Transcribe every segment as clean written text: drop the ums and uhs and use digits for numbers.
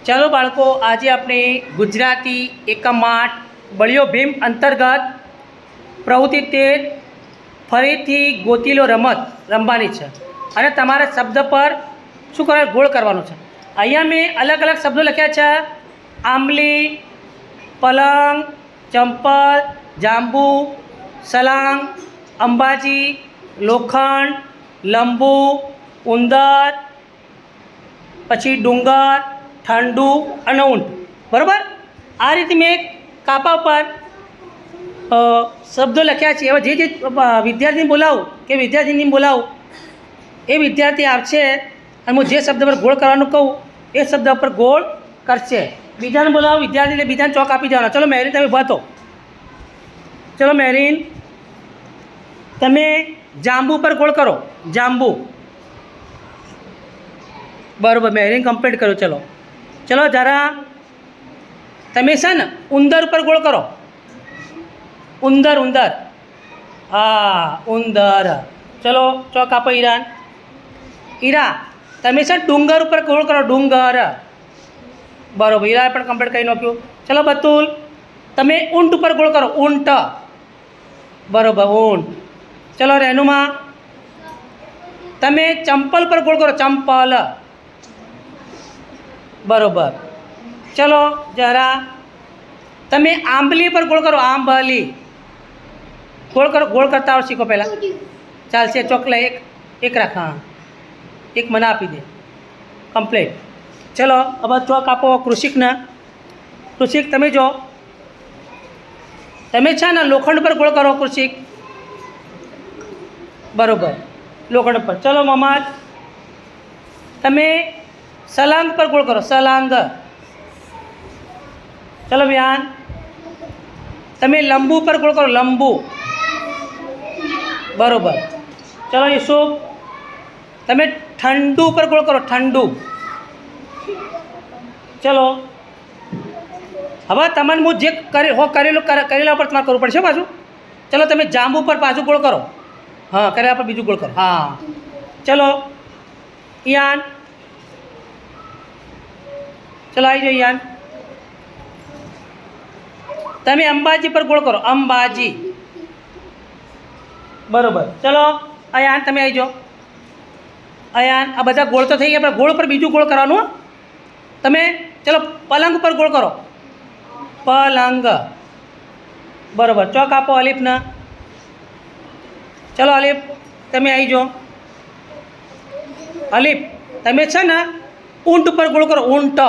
ચાલો બાળકો, આજે આપણે ગુજરાતી એકમ 8 બળિયો ભીમ અંતર્ગત પ્રવૃત્તિ 13 ફરીથી ગોતી લો રમત રમવાની છે અને તમારે શબ્દ પર શું કરવાનું, ગોળ કરવાનો છે. અહીંયા મેં અલગ અલગ શબ્દો લખ્યા છે: આંબલી, પલંગ, ચંપલ, જાંબુ, સલાંગ, અંબાજી, લોખંડ, લંબુ, ઉંદર, પછી ડુંગર, ઠંડુ અને ઊંટ. બરાબર? આ રીતે મેં કાપા પર શબ્દો લખ્યા છે. હવે જે વિદ્યાર્થીને બોલાવું કે વિદ્યાર્થીની બોલાવું એ વિદ્યાર્થી આવશે અને હું જે શબ્દ પર ગોળ કરવાનું કહું એ શબ્દ પર ગોળ કરશે. બીજાને બોલાવો વિદ્યાર્થીને, બીજાને ચોક આપી દેવાનો. ચલો મેરીન, તમે ઊભા થો. ચલો મેરીન, તમે જાંબુ પર ગોળ કરો. જાંબુ. બરાબર, મેરીન કમ્પ્લીટ કર્યું. ચલો ચલો જરા તમે છે ને ઉંદર ઉપર ગોળ કરો. ઉંદર, ઉંદર. હા, ઉંદર. ચલો ચોક આપો ઈરાન. ઈરા, તમે છે ડુંગર ઉપર ગોળ કરો. ડુંગર. બરાબર, ઈરા પણ કમ્પ્લીટ કરી નાખ્યું. ચલો બતુલ, તમે ઊંટ ઉપર ગોળ કરો. ઊંટ. બરાબર, ઊંટ. ચલો રેનુમા, તમે ચંપલ પર ગોળ કરો. ચંપલ. બરાબર. ચલો જરા તમે આંબલી પર ગોળ કરો. આંબલી. ગોળ કરો. ગોળ કરતા આવડે શીખો પહેલાં. ચાલશે. ચોકલા એક રાખ. હા, એક મને આપી દે. કમ્પ્લીટ. ચલો હવે ચોક આપો કૃષિકને. કૃષિક, તમે જો, તમે છે ને લોખંડ પર ગોળ કરો. કૃષિક. બરાબર, લોખંડ પર. ચલો મહમ્મદ, તમે સલાંગ પર ગોળ કરો. સલાંગ. ચલો વ્યાન, તમે લંબુ પર ગોળ કરો. લંબુ. બરાબર. ચલો યુસુફ, તમે ઠંડુ પર ગોળ કરો. ઠંડુ. ચલો હવે તમને હું જે કરેલા પર તમારે કરવું પડશે પાછું. ચલો તમે જાંબુ પર પાછું ગોળ કરો. હા, કર્યા પર બીજું ગોળ કરો. હા, ચલો ઈયાન, ચલો આવી જાઓ ઈયાન. તમે અંબાજી પર ગોળ કરો. અંબાજી. બરાબર. ચલો અયાન, તમે આવી જાઓ. અયાન, આ બધા ગોળ તો થઈ ગયા, પણ ગોળ પર બીજું ગોળ કરવાનું. તમે ચલો પલંગ પર ગોળ કરો. પલંગ. બરાબર. ચોક આપો અલીફને. ચલો અલીફ, તમે આવી જાઓ. અલીફ, તમે છે ને ઊંટ પર ગોળ કરો. ઊંટ.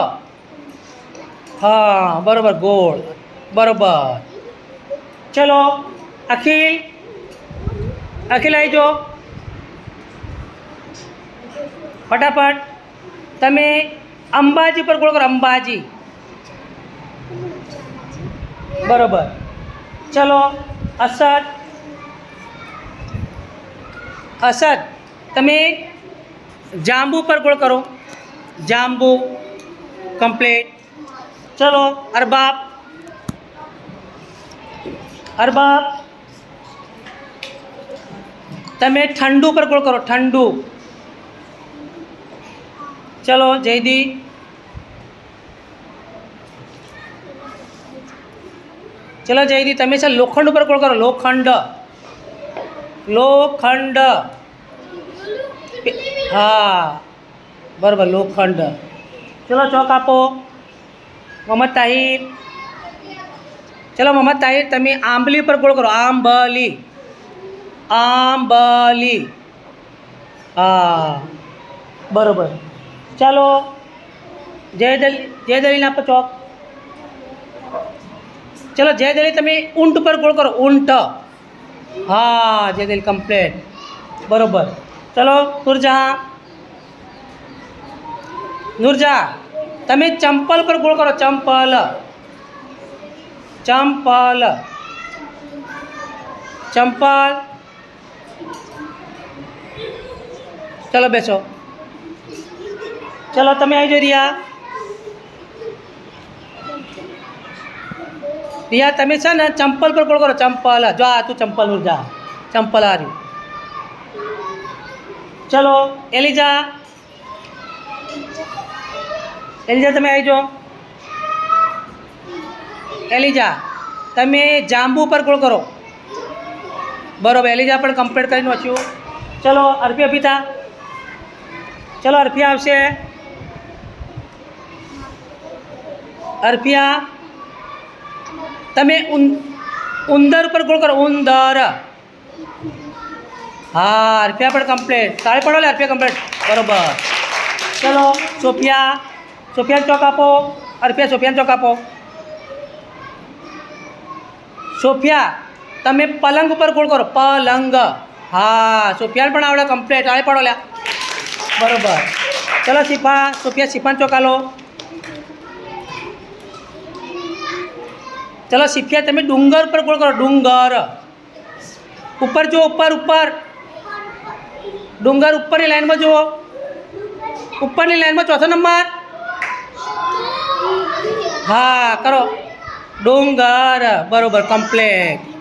હા, બરાબર, ગોળ. બરાબર. ચલો અખિલ, અખિલ આવી જાઓ ફટાફટ. તમે અંબાજી પર ગોળ કરો. અંબાજી. બરાબર. ચલો અસદ, અસદ, તમે જાંબુ પર ગોળ કરો. જાંબુ. કમ્પ્લીટ. ચલો અરબાબ, અરબાબ, તમે ઠંડુ પર ગોળ કરો. ઠંડુ. ચલો જયદી, ચલો જયદી, તમે છે લોખંડ ઉપર ગોળ કરો. લોખંડ. લોખંડ. હા, બરાબર, લોખંડ. ચલો ચોક આપો મોહમ્મદ તાહિર. ચલો મોહમ્મદ તાહિર, તમે આંબલી પર ગોળ કરો. આંબલી. આંબલી. હા, બરાબર. ચાલો જયદલીને આપો ચોક. ચલો જયદલી, તમે ઊંટ પર ગોળ કરો. ઊંટ. હા જયદલી, કમ્પ્લીટ. બરાબર. ચલો નૂરજહાં, નૂરજહાં, તમે ચંપલ પર ગોળ કરો. ચંપલ. ચંપલ. ચંપલ. ચલો બેસો. ચલો તમે આવી જાઓ રિયા. રિયા, તમે છે ને ચંપલ પર ગોળ કરો. ચંપલ. જો આ તું ચંપલ જા. ચંપલ આ રહ્યું. ચલો એલિજા, એલિઝા તમે આવી જાઓ. એલિઝા તમે જાંબુ પર ગોળ કરો. બરોબર, એલિઝા પણ કમ્પ્લીટ કરીને વાંચ્યું. ચલો અર્પિયા પિતા, ચલો અર્પિયા આવશે. અર્પિયા તમે ઉંદર ઉપર ગોળ કરો. ઉંદર. હા, અર્પિયા પણ કમ્પ્લીટ. તાળી પડો લે અર્પિયા કમ્પ્લીટ. બરોબર. ચલો સોફિયા, સોફિયાને ચોક આપો. અર્પિયા સોફિયાને ચોક આપો. સોફિયા તમે પલંગ ઉપર ગોળ કરો. પલંગ. હા, સોફિયાને પણ આવડે કમ્પ્લીટ. તાળી પડો લ્યા. બરોબર. ચલો શિફા, સોફિયા શિફાને ચોક આલો. ચલો શિફિયા તમે ડુંગર ઉપર ગોળ કરો. ડુંગર. ઉપર જુઓ, ઉપર ઉપર. ડુંગર ઉપરની લાઈનમાં જુઓ. ઉપરની લાઈનમાં ચોથો નંબર. હા કરો. ડુંગર. બરોબર કમ્પ્લીટ.